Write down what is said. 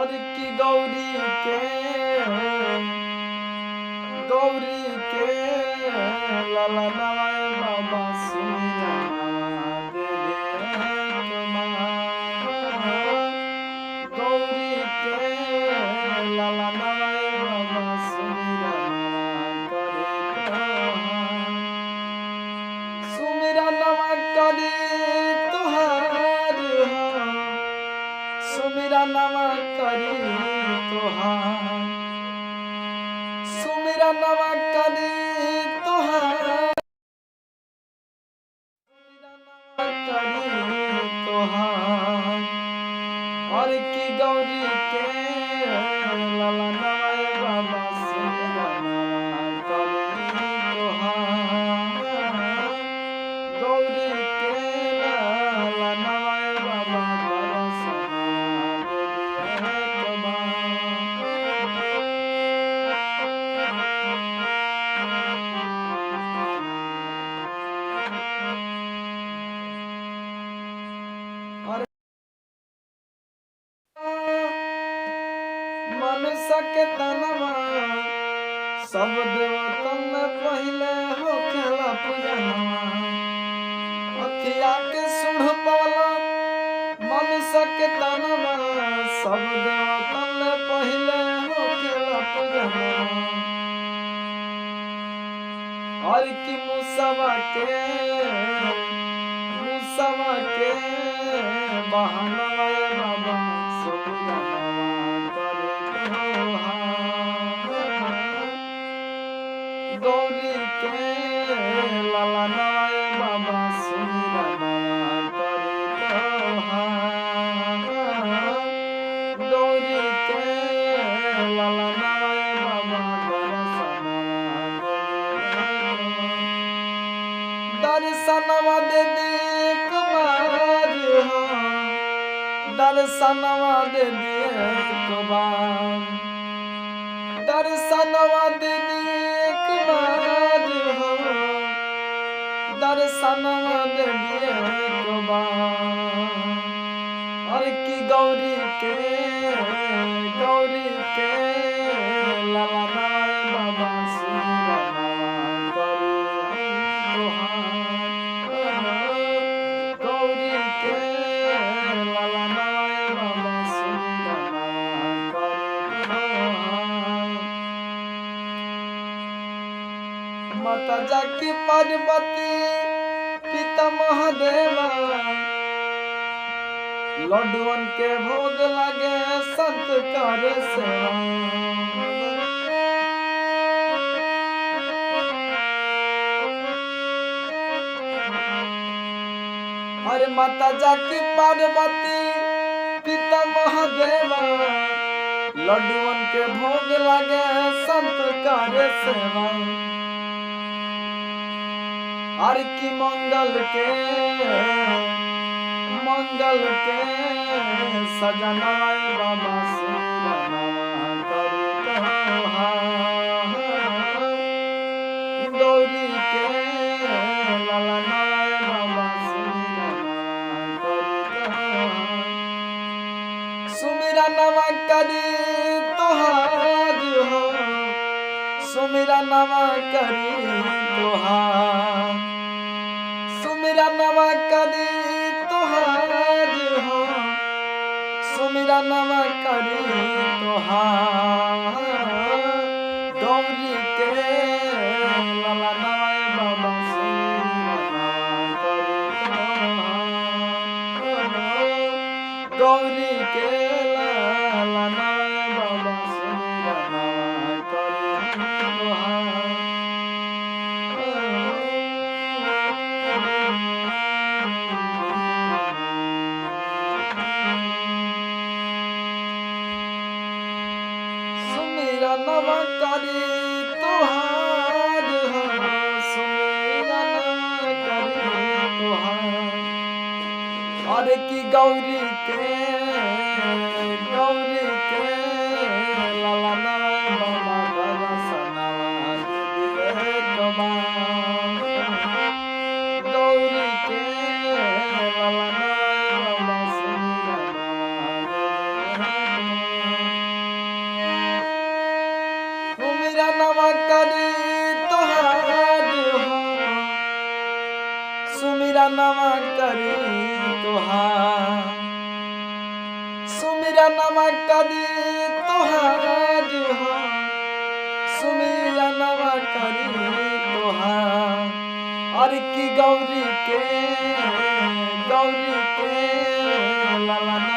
और की गौरी के लाला नवाए बाबा सुमिरा दे गौरी के लाला नवाए बाबा सुमिरा सुमिरा नवा करे तुहार सुमिरा नवा करी तुहार सुमिरा नवा करी तुहार करी तुहार और की गौरी के लाला नवाए बाबा सुमिरा नवा करी तुहार गौरी के लाला नवाए बाबा मनुष्य के तनवा सब देवतन में पहले हो खेला पूजनवा अखिया के सुढ़ पाला मनुष्य के तनवा सब देवतन में पहले हो खेला पूजनवा और की मुसवा के बहनवा बाबा सुमिरा गौरी के लाला नवाए बाबा सुमिरा गौरी के लाला नवाए बाबा दर्शनवा दे एक बार दर्शनवा दे एक बार दर्शनवा दे एक बार दर्शनवा दे एक बार और की गौरी के लाला नवाए बाबा सुमिरा गौरी के लाला नवाए बाबा सुमिरा माता जाकी पार्वती पिता महादेवा लड्डुअन के भोग लगे संत करे सेवा अरे माता जाकी पार्वती पिता महादेवा लड्डुअन के भोग लगे संत करे सेवा हर की मंगल के सजनाए बाबा सुमिरा करी गौरी के लाला नवाए बाबा सुमिरा नवा करी तुहार हो सुमिरा नवा करी तुहार सुमिरा नवा करी तुहार हो सुमिरा नवा करी तुहार गौरी के लाला नवाए बाबा सुमिरा गौरी के लाला नवाए बाबा सुमिरा सुमिरा नवा करी तुहार हो सुमिरा नवा करी तुहार और की गौरी के लाला नवाए बाबा दर्शनवा दे एक बार गौरी के लाला नवाए बाबा सुमिरा सुमिरनमा करी तोहार सुमिरनमा करी तोहार हो सुमिरनमा करी तोहार और की गौरी के लाला